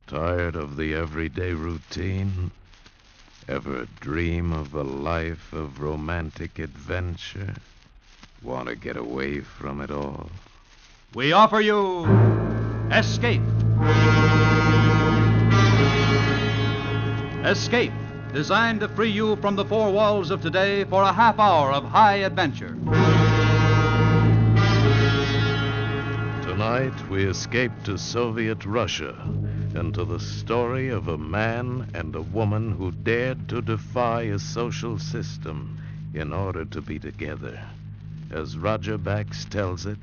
Tired of the everyday routine? Ever dream of a life of romantic adventure? Want to get away from it all? We offer you Escape. Escape, designed to free you from the four walls of today for a half hour of high adventure. Tonight, we escape to Soviet Russia and to the story of a man and a woman who dared to defy a social system in order to be together. As Roger Bax tells it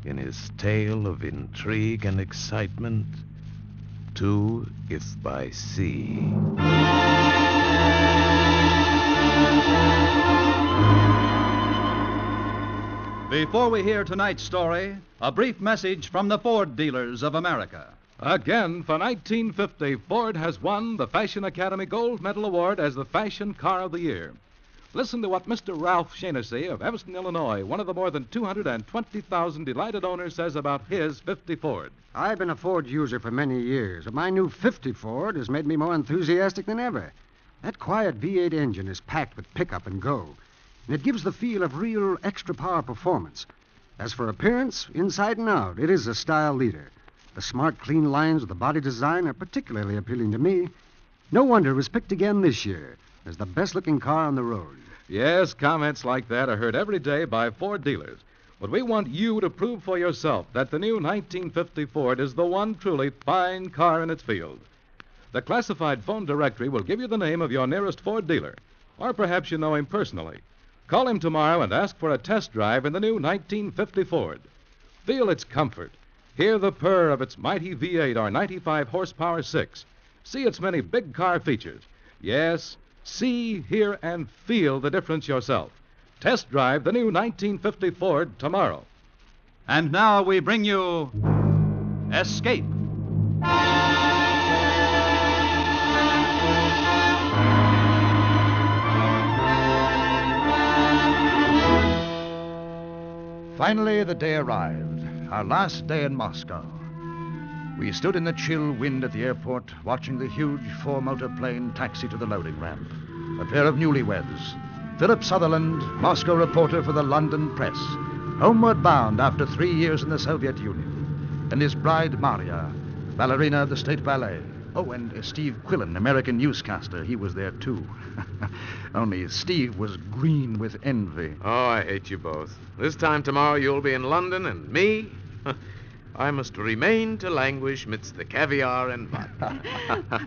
in his tale of intrigue and excitement, To If by Sea. Before we hear tonight's story, a brief message from the Ford dealers of America. Again, for 1950, Ford has won the Fashion Academy Gold Medal Award as the Fashion Car of the Year. Listen to what Mr. Ralph Shaughnessy of Evanston, Illinois, one of the more than 220,000 delighted owners, says about his 50 Ford. I've been a Ford user for many years, but my new 50 Ford has made me more enthusiastic than ever. That quiet V8 engine is packed with pickup and go, and it gives the feel of real extra power performance. As for appearance, inside and out, it is a style leader. The smart, clean lines of the body design are particularly appealing to me. No wonder it was picked again this year as the best-looking car on the road. Yes, comments like that are heard every day by Ford dealers. But we want you to prove for yourself that the new 1950 Ford is the one truly fine car in its field. The classified phone directory will give you the name of your nearest Ford dealer, or perhaps you know him personally. Call him tomorrow and ask for a test drive in the new 1950 Ford. Feel its comfort. Hear the purr of its mighty V8 or 95 horsepower 6. See its many big car features. Yes, see, hear, and feel the difference yourself. Test drive the new 1950 Ford tomorrow. And now we bring you Escape. Finally, the day arrived, our last day in Moscow. We stood in the chill wind at the airport, watching the huge four-motor plane taxi to the loading ramp. A pair of newlyweds, Philip Sutherland, Moscow reporter for the London Press, homeward bound after 3 years in the Soviet Union, and his bride, Maria, ballerina of the State Ballet. Oh, and Steve Quillen, American newscaster, he was there, too. Only Steve was green with envy. Oh, I hate you both. This time tomorrow you'll be in London, and me? I must remain to languish midst the caviar and vodka.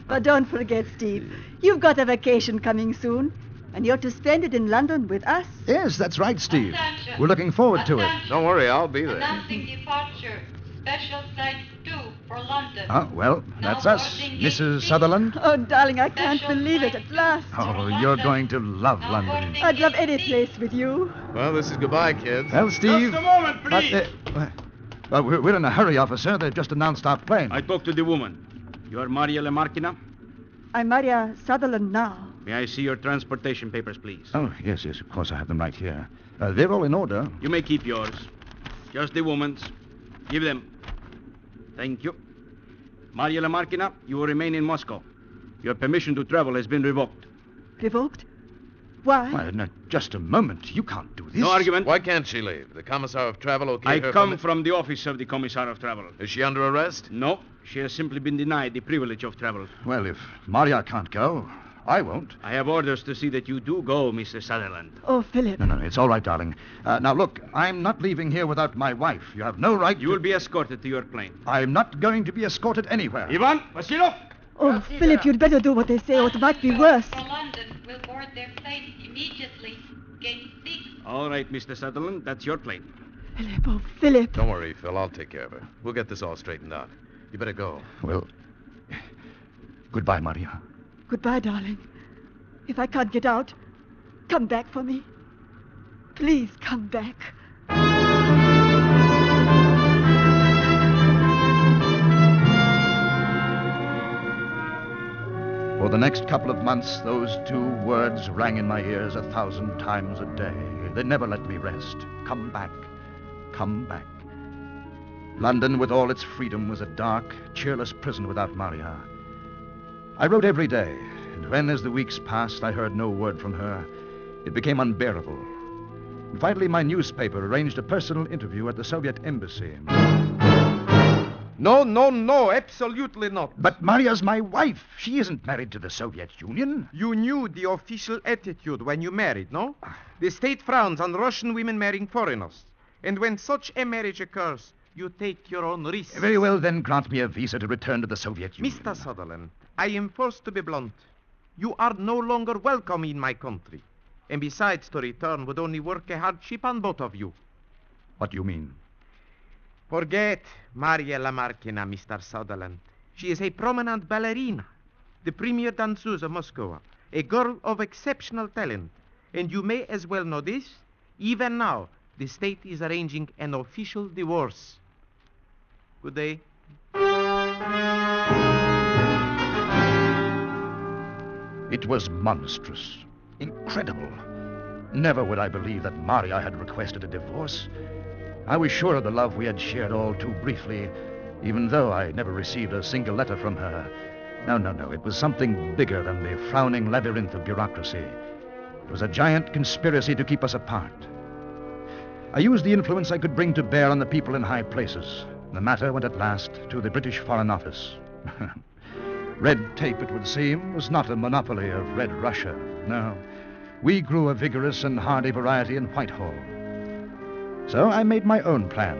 But don't forget, Steve, you've got a vacation coming soon, and you're to spend it in London with us. Yes, that's right, Steve. Attention. We're looking forward to it. Don't worry, I'll be there. Announcing departure. Special flight 2 for London. Oh, well, that's Now us. boarding Mrs. gate Sutherland? Oh, darling, I can't Special believe it flight at last. Oh, you're going to love Now London. boarding I'd love gate any C. place with you. Well, this is goodbye, kids. Well, Steve... Just a moment, please. Well, we're in a hurry, officer. They've just announced our plane. I talked to the woman. You are Maria Lemarkina? I'm Maria Sutherland now. May I see your transportation papers, please? Oh, yes, of course, I have them right here. They're all in order. You may keep yours. Just the woman's. Give them. Thank you. Maria Lemarkina, you will remain in Moscow. Your permission to travel has been revoked. Revoked? Why? Well, now, just a moment. You can't do this. No argument. Why can't she leave? The Commissar of Travel I her come from the office of the Commissar of Travel. Is she under arrest? No, she has simply been denied the privilege of travel. Well, if Maria can't go, I won't. I have orders to see that you do go, Mr. Sutherland. Oh, Philip. No, it's all right, darling. Now, look, I'm not leaving here without my wife. You have no right You will be escorted to your plane. I'm not going to be escorted anywhere. Ivan, Vasilov! Oh, Philip, you'd better do what they say, or it might be worse. For London will board their plane immediately. Gate 6. All right, Mr. Sutherland, that's your plane. Philip, oh, Philip. Don't worry, Phil. I'll take care of her. We'll get this all straightened out. You better go. Well, goodbye, Maria. Goodbye, darling. If I can't get out, come back for me. Please come back. For the next couple of months, those two words rang in my ears 1,000 times a day. They never let me rest. Come back. Come back. London, with all its freedom, was a dark, cheerless prison without Maria. I wrote every day, and when, as the weeks passed, I heard no word from her, it became unbearable. And finally, my newspaper arranged a personal interview at the Soviet embassy. No, absolutely not. But Maria's my wife. She isn't married to the Soviet Union. You knew the official attitude when you married, no? The state frowns on Russian women marrying foreigners. And when such a marriage occurs, you take your own risk. Very well, then grant me a visa to return to the Soviet Union. Mr. Sutherland, I am forced to be blunt. You are no longer welcome in my country. And besides, to return would only work a hardship on both of you. What do you mean? Forget Maria Lamarkina, Mr. Sutherland. She is a prominent ballerina, the premier danseuse of Moscow, a girl of exceptional talent. And you may as well know this. Even now, the state is arranging an official divorce. Good day. It was monstrous. Incredible. Never would I believe that Maria had requested a divorce. I was sure of the love we had shared all too briefly, even though I never received a single letter from her. No. It was something bigger than the frowning labyrinth of bureaucracy. It was a giant conspiracy to keep us apart. I used the influence I could bring to bear on the people in high places. The matter went at last to the British Foreign Office. Red tape, it would seem, was not a monopoly of Red Russia. No. We grew a vigorous and hardy variety in Whitehall. So I made my own plan.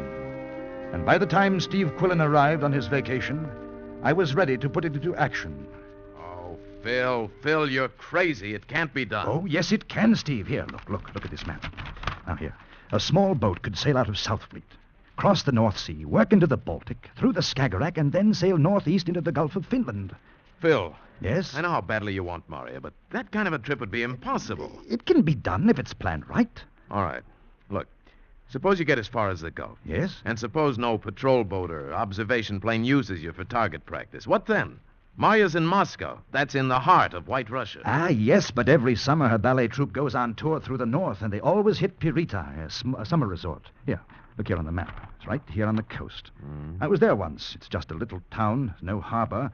And by the time Steve Quillen arrived on his vacation, I was ready to put it into action. Oh, Phil, you're crazy. It can't be done. Oh, yes, it can, Steve. Here, look at this map. Now, here. A small boat could sail out of Southfleet, cross the North Sea, work into the Baltic, through the Skagerrak, and then sail northeast into the Gulf of Finland. Phil. Yes? I know how badly you want Maria, but that kind of a trip would be impossible. It can be done if it's planned right. All right. Look, suppose you get as far as the Gulf. Yes? And suppose no patrol boat or observation plane uses you for target practice. What then? Maria's in Moscow. That's in the heart of White Russia. Ah, yes, but every summer her ballet troupe goes on tour through the north, and they always hit Pirita, a summer resort. Here, look here on the map. It's right here on the coast. I was there once. It's just a little town, no harbor.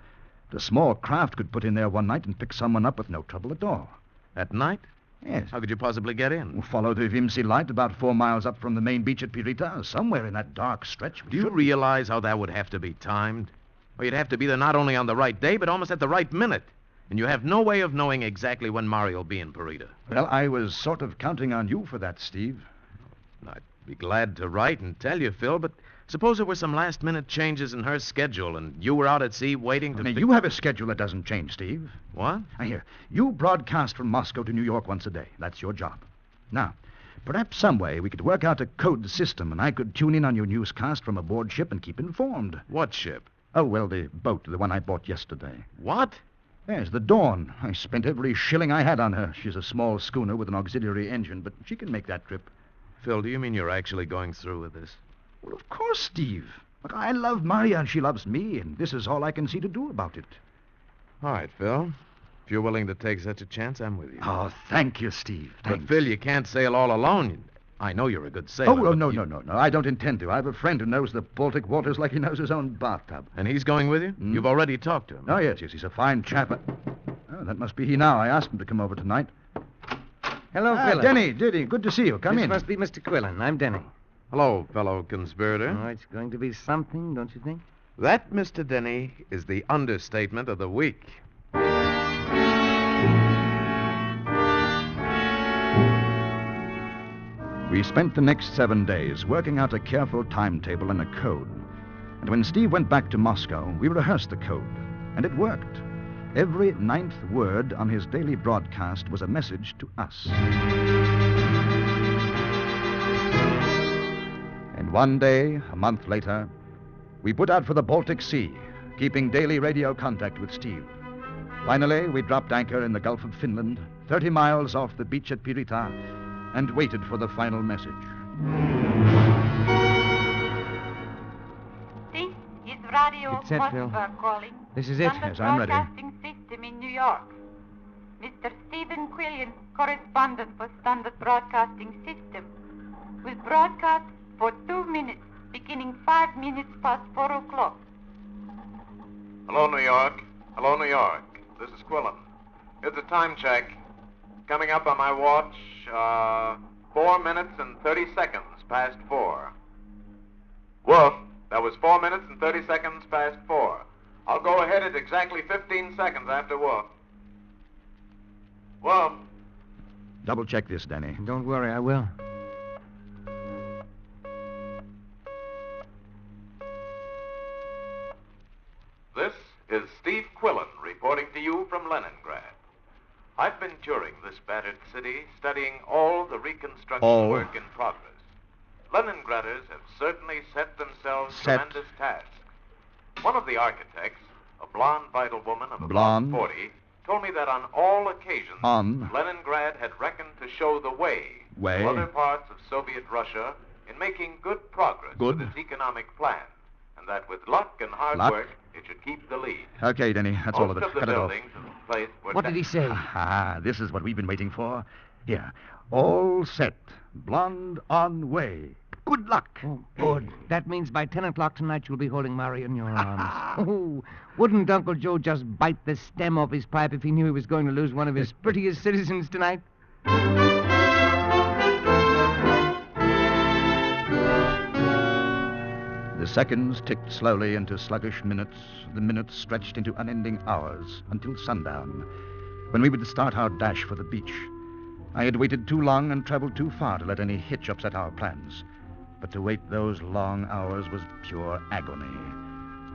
A small craft could put in there one night and pick someone up with no trouble at all. At night? Yes. How could you possibly get in? We'll follow the Vimsy Light about 4 miles up from the main beach at Pirita, somewhere in that dark stretch. Do you realize how that would have to be timed? Or you'd have to be there not only on the right day, but almost at the right minute. And you have no way of knowing exactly when Maria will be in Pirita. Well, I was sort of counting on you for that, Steve. I'd be glad to write and tell you, Phil, but suppose there were some last-minute changes in her schedule and you were out at sea waiting to... Now, you have a schedule that doesn't change, Steve. What? Now, here, you broadcast from Moscow to New York once a day. That's your job. Now, perhaps some way we could work out a code system and I could tune in on your newscast from aboard ship and keep informed. What ship? Oh, well, the boat, the one I bought yesterday. What? Yes, the Dawn. I spent every shilling I had on her. She's a small schooner with an auxiliary engine, but she can make that trip. Phil, do you mean you're actually going through with this? Well, of course, Steve. Look, I love Maria and she loves me, and this is all I can see to do about it. All right, Phil. If you're willing to take such a chance, I'm with you. Oh, thank you, Steve. But, Thanks. Phil, you can't sail all alone. I know you're a good sailor. Oh, no. I don't intend to. I have a friend who knows the Baltic waters like he knows his own bathtub. And he's going with you? You've already talked to him. Oh, yes, he's a fine chap. Oh, that must be he now. I asked him to come over tonight. Hello, Quillen. Denny, good to see you. Come This in. must be Mr. Quillen. I'm Denny. Hello, fellow conspirator. Oh, it's going to be something, don't you think? That, Mr. Denny, is the understatement of the week. We spent the next 7 days working out a careful timetable and a code. And when Steve went back to Moscow, we rehearsed the code. And it worked. Every 9th word on his daily broadcast was a message to us. And one day, a month later, we put out for the Baltic Sea, keeping daily radio contact with Steve. Finally, we dropped anchor in the Gulf of Finland, 30 miles off the beach at Pirita, and waited for the final message. This is Radio It's set, Phil. Moskva calling. This is it. Standard Yes, I'm ready. Broadcasting System in New York. Mr. Stephen Quillen, correspondent for Standard Broadcasting System, will broadcast for 2 minutes, beginning 5 minutes past 4 o'clock. Hello, New York. Hello, New York. this is Quillen. It's a time check. Coming up on my watch, 4 minutes and 30 seconds past 4. Wolf, that was 4 minutes and 30 seconds past 4. I'll go ahead at exactly 15 seconds after Wolf. Wolf. Double check this, Danny. Don't worry, I will. This is Steve Quillen reporting to you from Leningrad. I've been touring this battered city, studying all the reconstruction work in progress. Leningraders have certainly set themselves tremendous tasks. One of the architects, a blonde, vital woman of about 40, told me that on all occasions, Leningrad had reckoned to show the way to other parts of Soviet Russia in making good progress with its economic plan, and that with luck and hard work, it should keep the lead. Okay, Denny, that's all of it. Most of the buildings in the place were... What did he say? This is what we've been waiting for. Here, all set. Blonde on way. Good luck. Oh, good. That means by 10 o'clock tonight you'll be holding Maria in your arms. Oh, wouldn't Uncle Joe just bite the stem off his pipe if he knew he was going to lose one of his prettiest citizens tonight? The seconds ticked slowly into sluggish minutes. The minutes stretched into unending hours until sundown, when we would start our dash for the beach. I had waited too long and traveled too far to let any hitch upset our plans. But to wait those long hours was pure agony.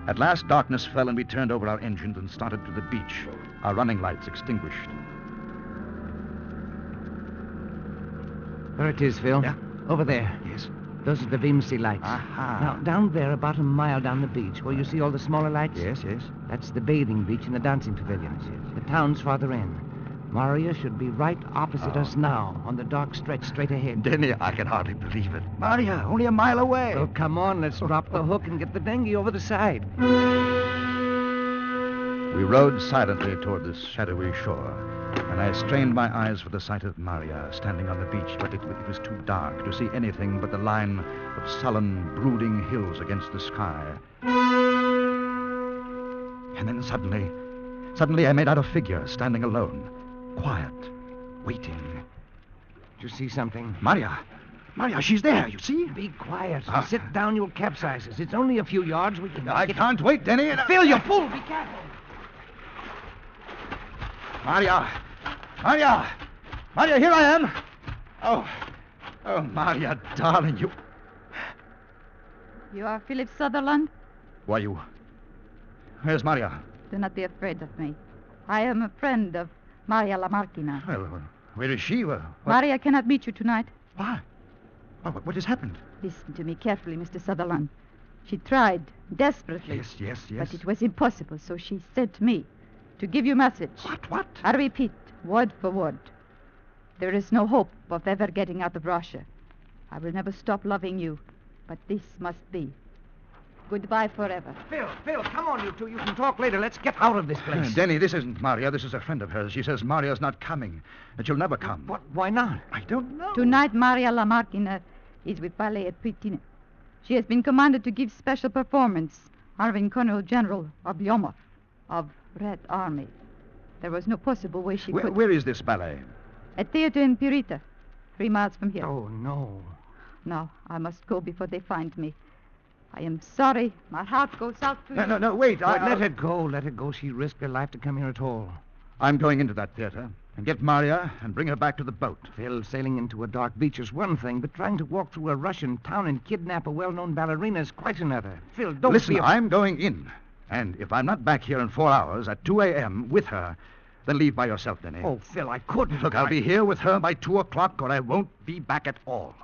At last, darkness fell and we turned over our engines and started to the beach, our running lights extinguished. There it is, Phil. Yeah? Over there. Yes. Those are the Vimsey lights. Aha. Now, down there, about a mile down the beach, where you see all the smaller lights? Yes. That's the bathing beach and the dancing pavilions. The town's farther in. Maria should be right opposite us now, on the dark stretch straight ahead. Denny, I can hardly believe it. Maria, only a mile away. Oh, come on, let's drop the hook and get the dinghy over the side. We rowed silently toward the shadowy shore, and I strained my eyes for the sight of Maria standing on the beach, but it was too dark to see anything but the line of sullen, brooding hills against the sky. And then suddenly I made out a figure standing alone. Quiet, waiting. Did you see something? Maria, she's there, you see? Be quiet. Sit down, you'll capsize us. It's only a few yards. We can... I can't wait, Denny. Phil, you fool! Be careful. Maria, here I am. Oh, Maria, darling, you... You are Philip Sutherland? Who are you? Where's Maria? Do not be afraid of me. I am a friend of Maria Lamarckina. Well, where is she? Maria cannot meet you tonight. Why? What has happened? Listen to me carefully, Mr. Sutherland. She tried desperately. Yes. But it was impossible, so she sent me to give you a message. What? I repeat, word for word. There is no hope of ever getting out of Russia. I will never stop loving you, but this must be. Goodbye forever. Phil, come on, you two. You can talk later. Let's get out of this place. Denny, this isn't Maria. This is a friend of hers. She says Maria's not coming, that she'll never come. What? Why not? I don't know. Tonight, Maria Lamarckina is with ballet at Putin. She has been commanded to give special performance, Arvin Colonel General Oblomov of Red Army. There was no possible way she could... Where is this ballet? A theater in Purita, 3 miles from here. Oh, no. Now, I must go before they find me. I am sorry. My heart goes out to you. No, wait. Let it go. She risked her life to come here at all. I'm going into that theater and get Maria and bring her back to the boat. Phil, sailing into a dark beach is one thing, but trying to walk through a Russian town and kidnap a well-known ballerina is quite another. Phil, don't Listen, I'm going in. And if I'm not back here in 4 hours at 2 a.m. with her, then leave by yourself, Denny. Oh, Phil, I couldn't. Look, I'll be here with her by 2 o'clock, or I won't be back at all.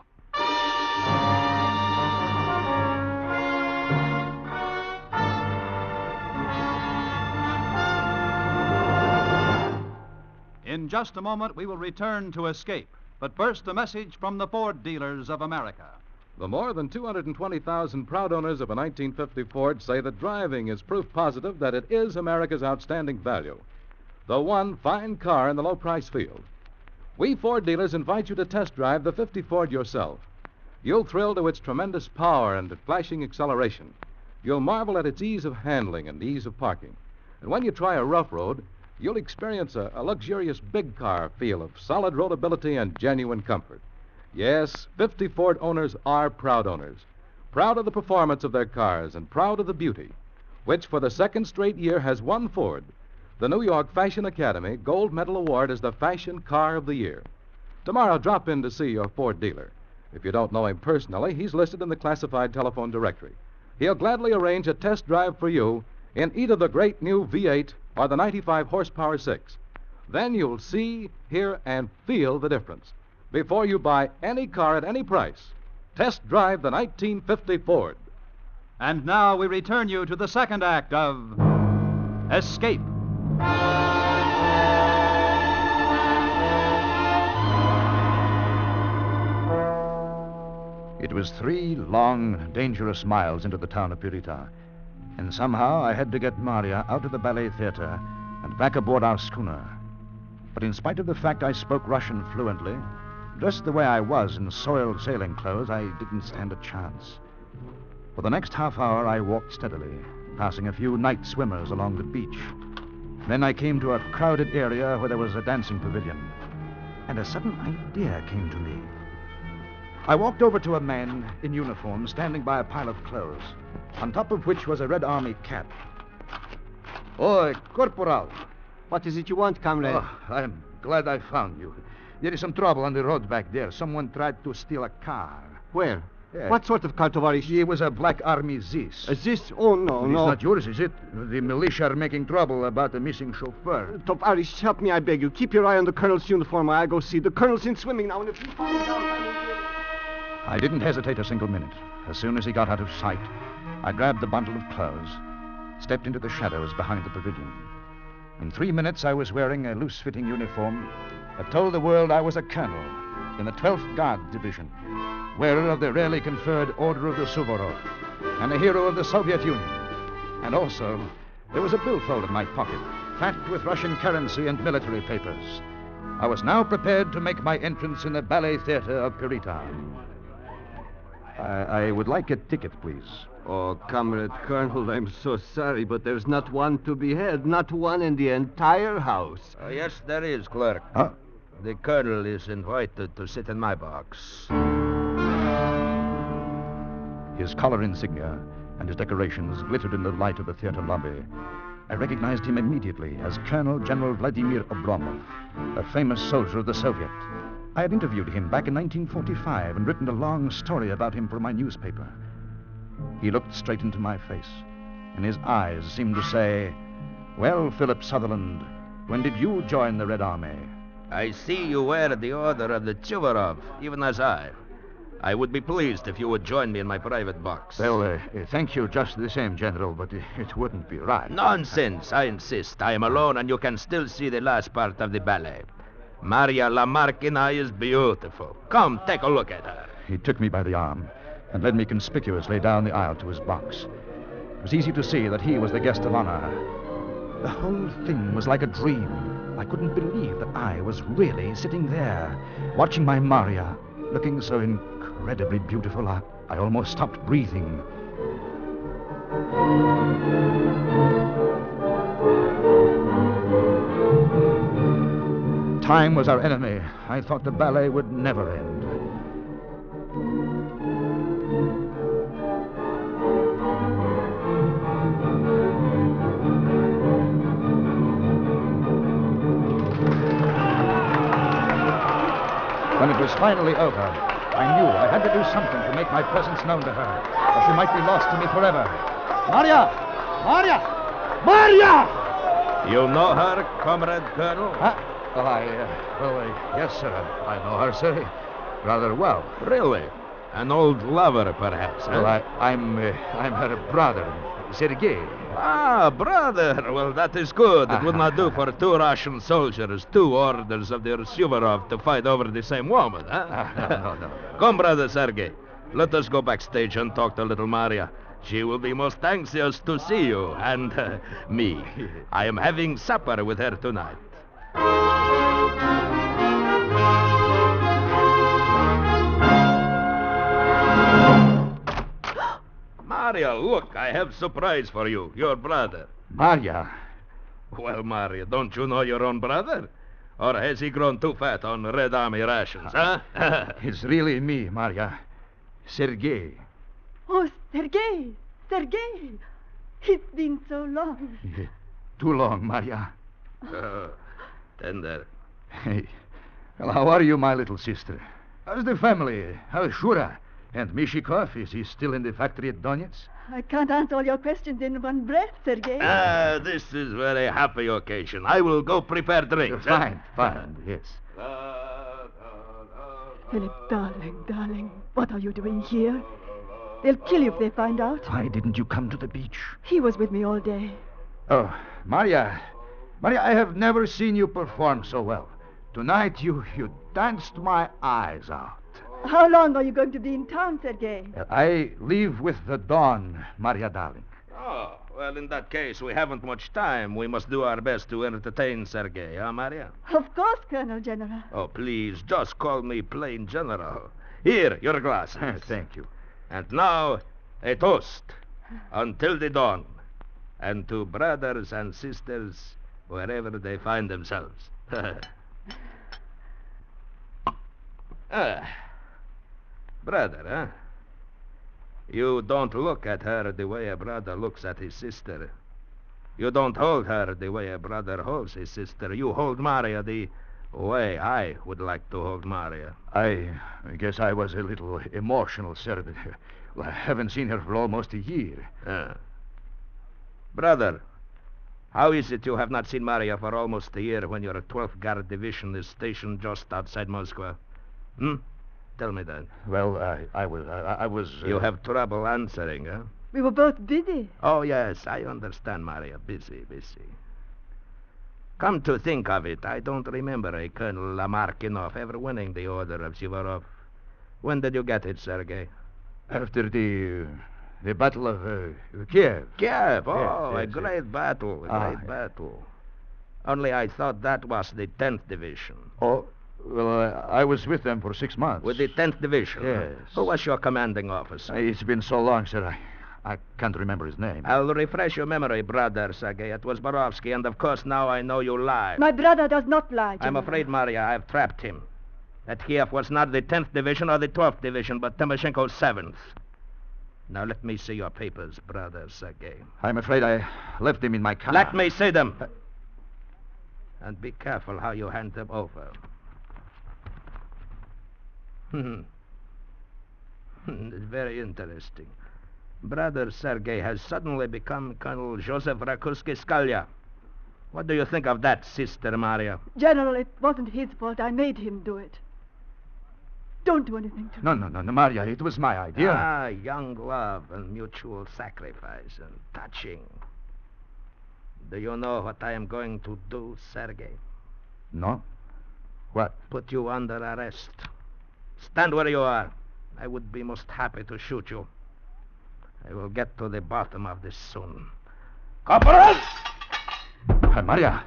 In just a moment, we will return to Escape. But first, a message from the Ford dealers of America. The more than 220,000 proud owners of a 1950 Ford say that driving is proof positive that it is America's outstanding value. The one fine car in the low-price field. We Ford dealers invite you to test drive the 50 Ford yourself. You'll thrill to its tremendous power and flashing acceleration. You'll marvel at its ease of handling and ease of parking. And when you try a rough road, you'll experience a luxurious big car feel of solid roadability and genuine comfort. Yes, 50 Ford owners are proud owners. Proud of the performance of their cars and proud of the beauty, which for the second straight year has won Ford the New York Fashion Academy Gold Medal Award as the Fashion Car of the Year. Tomorrow, drop in to see your Ford dealer. If you don't know him personally, he's listed in the classified telephone directory. He'll gladly arrange a test drive for you in either the great new V8 or the 95 horsepower 6. Then you'll see, hear, and feel the difference. Before you buy any car at any price, test drive the 1950 Ford. And now we return you to the second act of Escape. It was 3 long, dangerous miles into the town of Purita, and somehow I had to get Maria out of the ballet theater and back aboard our schooner. But in spite of the fact I spoke Russian fluently, dressed the way I was in soiled sailing clothes, I didn't stand a chance. For the next half hour, I walked steadily, passing a few night swimmers along the beach. Then I came to a crowded area where there was a dancing pavilion, and a sudden idea came to me. I walked over to a man in uniform standing by a pile of clothes, on top of which was a Red Army cap. Oi, Corporal. What is it you want, comrade? Oh, I'm glad I found you. There is some trouble on the road back there. Someone tried to steal a car. Where? Yeah. What sort of car, Tovarish? It was a Black Army Zis. This? Oh, no, It's no. not yours, is it? The militia are making trouble about the missing chauffeur. Tovarish, help me, I beg you. Keep your eye on the colonel's uniform while I go see. The colonel's in swimming now, and if he falls down, I will... I didn't hesitate a single minute. As soon as he got out of sight, I grabbed the bundle of clothes, stepped into the shadows behind the pavilion. In 3 minutes, I was wearing a loose-fitting uniform that told the world I was a colonel in the 12th Guard Division, wearer of the rarely conferred Order of the Suvorov, and a hero of the Soviet Union. And also, there was a billfold in my pocket, fat with Russian currency and military papers. I was now prepared to make my entrance in the ballet theater of Purita. I would like a ticket, please. Oh, Comrade Colonel, I'm so sorry, but there's not one to be had. Not one in the entire house. Yes, there is, clerk. Huh? The colonel is invited to sit in my box. His collar insignia and his decorations glittered in the light of the theater lobby. I recognized him immediately as Colonel General Vladimir Oblomov, a famous soldier of the Soviet. I had interviewed him back in 1945 and written a long story about him for my newspaper. He looked straight into my face, and his eyes seemed to say, "Well, Philip Sutherland, when did you join the Red Army?" I see you wear the Order of the Suvorov, even as I. I would be pleased if you would join me in my private box. Well, thank you just the same, General, but it wouldn't be right. Nonsense, I insist. I am alone, and you can still see the last part of the ballet. Maria Lamarckina is beautiful. Come, take a look at her. He took me by the arm and led me conspicuously down the aisle to his box. It was easy to see that he was the guest of honor. The whole thing was like a dream. I couldn't believe that I was really sitting there, watching my Maria, looking so incredibly beautiful, I almost stopped breathing. Time was our enemy. I thought the ballet would never end. When it was finally over, I knew I had to do something to make my presence known to her, or she might be lost to me forever. Maria! Maria! Maria! You know her, Comrade Colonel? Huh? Well, yes, sir. I know her, sir, rather well. Really? An old lover, perhaps, huh? Well, I'm her brother, Sergei. Ah, brother. Well, that is good. It would not do for 2 Russian soldiers, 2 orders of the Suvorov to fight over the same woman, huh? No. Come, brother Sergei. Let us go backstage and talk to little Maria. She will be most anxious to see you and me. I am having supper with her tonight. Maria, look, I have surprise for you, your brother. Maria. Well, Maria, don't you know your own brother? Or has he grown too fat on Red Army rations, huh? It's really me, Maria. Sergei. Oh, Sergei! Sergei! It's been so long. Too long, Maria. Tender. Hey. Well, how are you, my little sister? How's the family? How's Shura? And Mishikov, is he still in the factory at Donetsk? I can't answer all your questions in one breath, Sergei. This is very happy occasion. I will go prepare drinks. Fine, yes. Philip, darling, what are you doing here? They'll kill you if they find out. Why didn't you come to the beach? He was with me all day. Oh, Maria, I have never seen you perform so well. Tonight you danced my eyes out. How long are you going to be in town, Sergei? I leave with the dawn, Maria darling. Oh, well, in that case, we haven't much time. We must do our best to entertain Sergei, huh, Maria? Of course, Colonel General. Oh, please, just call me plain General. Here, your glass. Thank you. And now, a toast. Until the dawn. And to brothers and sisters, wherever they find themselves. Brother, huh? You don't look at her the way a brother looks at his sister. You don't hold her the way a brother holds his sister. You hold Maria the way I would like to hold Maria. I guess I was a little emotional, sir. Well, I haven't seen her for almost a year. Brother, how is it you have not seen Maria for almost a year when your 12th Guard Division is stationed just outside Moscow? Tell me that. Well, I was... You have trouble answering, huh? We were both busy. Oh, yes, I understand, Maria. Busy. Come to think of it, I don't remember a Colonel Lamarkinov ever winning the Order of Suvorov. When did you get it, Sergei? After the Battle of Kiev. Kiev? Oh, yes, a great battle. Battle. Only I thought that was the 10th Division. Oh, well, I was with them for 6 months. With the 10th Division? Yes. Who was your commanding officer? It's been so long, sir. I can't remember his name. I'll refresh your memory, brother Sergei. It was Borovsky, and of course now I know you lie. My brother does not lie, General. I'm afraid, Maria, I've trapped him. That Kiev was not the 10th Division or the 12th Division, but Timoshenko's 7th. Now let me see your papers, brother Sergei. I'm afraid I left them in my car. Let me see them. And be careful how you hand them over. It's very interesting. Brother Sergei has suddenly become Colonel Joseph Rakursky-Skalya. What do you think of that, Sister Maria? General, it wasn't his fault. I made him do it. Don't do anything to me. No, Maria. It was my idea. Young love and mutual sacrifice and touching. Do you know what I am going to do, Sergei? No? What? Put you under arrest. Stand where you are. I would be most happy to shoot you. I will get to the bottom of this soon. Corporal! Maria.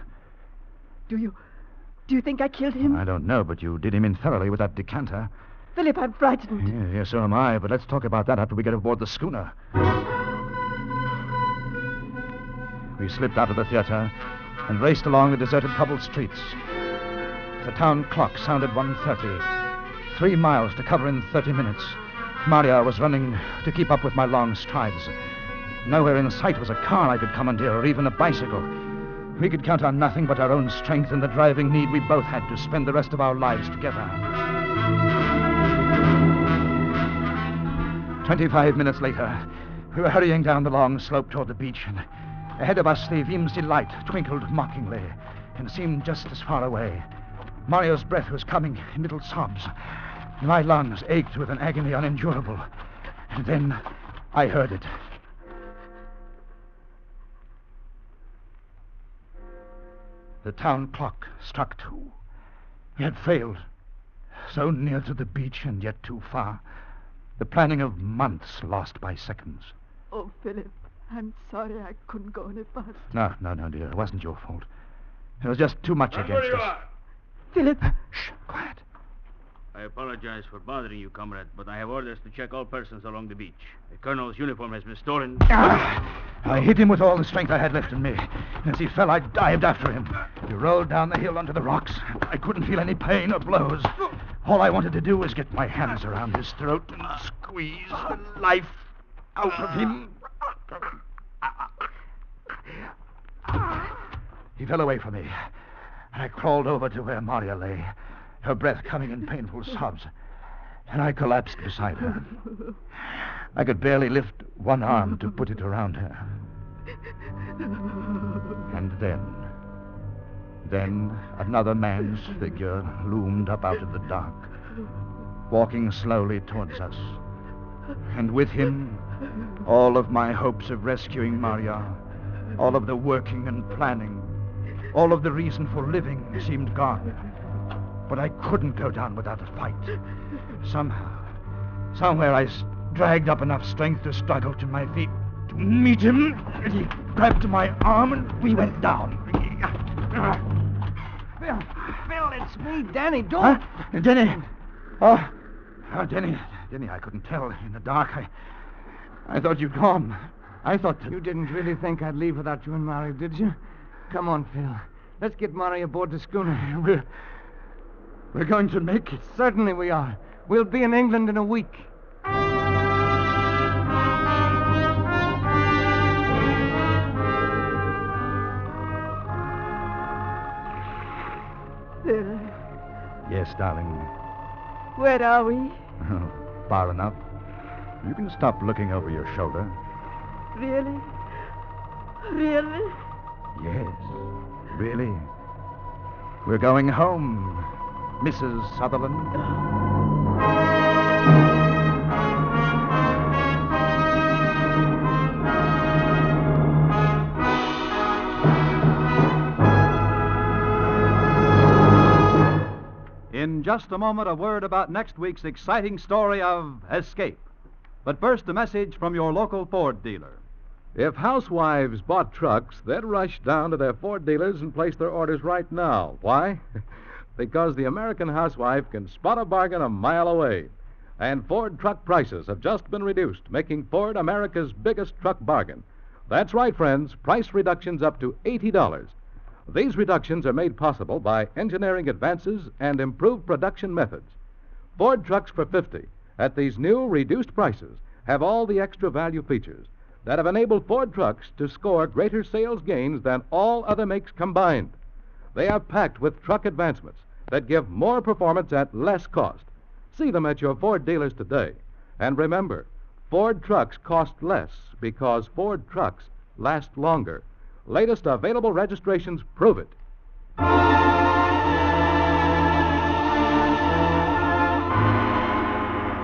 Do you think I killed him? I don't know, but you did him in thoroughly with that decanter. Philip, I'm frightened. Yeah, so am I, but let's talk about that after we get aboard the schooner. We slipped out of the theater and raced along the deserted cobbled streets. The town clock sounded 1:30. 3 miles to cover in 30 minutes. Maria was running to keep up with my long strides. Nowhere in sight was a car I could commandeer or even a bicycle. We could count on nothing but our own strength and the driving need we both had to spend the rest of our lives together. 25 minutes later, we were hurrying down the long slope toward the beach, and ahead of us the Vimsey light twinkled mockingly and seemed just as far away. Maria's breath was coming in little sobs. My lungs ached with an agony unendurable. And then I heard it. The town clock struck 2. We had failed. So near to the beach and yet too far. The planning of months lost by seconds. Oh, Philip, I'm sorry I couldn't go any faster. No, dear. It wasn't your fault. There was just too much against us. Philip. Shh, quiet. I apologize for bothering you, comrade, but I have orders to check all persons along the beach. The colonel's uniform has been stolen. I hit him with all the strength I had left in me. As he fell, I dived after him. He rolled down the hill onto the rocks. I couldn't feel any pain or blows. All I wanted to do was get my hands around his throat and squeeze the life out of him. He fell away from me. I crawled over to where Maria lay, her breath coming in painful sobs, and I collapsed beside her. I could barely lift one arm to put it around her. And then another man's figure loomed up out of the dark, walking slowly towards us. And with him, all of my hopes of rescuing Maria, all of the working and planning, all of the reason for living seemed gone. But I couldn't go down without a fight. Somewhere I dragged up enough strength to struggle to my feet, to meet him. And he grabbed my arm and we went down. Phil, it's me, Danny. Don't... Huh? Denny. Oh, Denny, I couldn't tell in the dark. I thought you'd gone. I thought that... You didn't really think I'd leave without you and Mary, did you? Come on, Phil. Let's get Mary aboard the schooner. We're going to make it. Certainly we are. We'll be in England in a week. Phil, Yes, darling. where are we? Far enough. You can stop looking over your shoulder. Really? Really? Yes, really. We're going home, Mrs. Sutherland. In just a moment, a word about next week's exciting story of Escape. But first, a message from your local Ford dealer. If housewives bought trucks, they'd rush down to their Ford dealers and place their orders right now. Why? Because the American housewife can spot a bargain a mile away. And Ford truck prices have just been reduced, making Ford America's biggest truck bargain. That's right, friends, price reductions up to $80. These reductions are made possible by engineering advances and improved production methods. Ford trucks for $50 at these new reduced prices have all the extra value features that have enabled Ford trucks to score greater sales gains than all other makes combined. They are packed with truck advancements that give more performance at less cost. See them at your Ford dealers today. And remember, Ford trucks cost less because Ford trucks last longer. Latest available registrations prove it.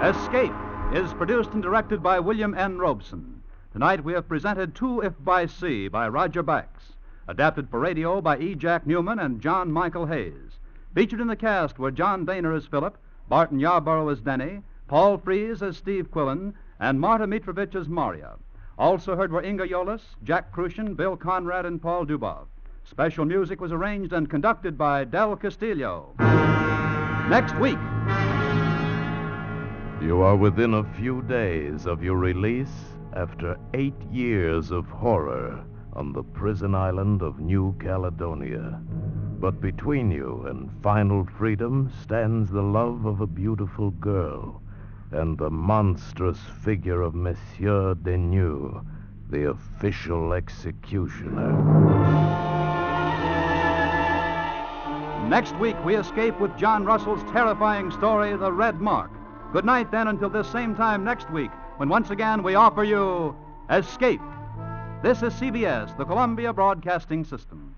Escape is produced and directed by William N. Robeson. Tonight we have presented Two If by Sea by Roger Bax, adapted for radio by E. Jack Newman and John Michael Hayes. Featured in the cast were John Daner as Philip, Barton Yarborough as Denny, Paul Fries as Steve Quillen, and Marta Mitrovich as Maria. Also heard were Inga Yolis, Jack Crucian, Bill Conrad, and Paul Dubov. Special music was arranged and conducted by Del Castillo. Next week. You are within a few days of your release after 8 years of horror on the prison island of New Caledonia. But between you and final freedom stands the love of a beautiful girl and the monstrous figure of Monsieur Deneux, the official executioner. Next week, we escape with John Russell's terrifying story, The Red Mark. Good night, then, until this same time next week, when once again we offer you Escape. This is CBS, the Columbia Broadcasting System.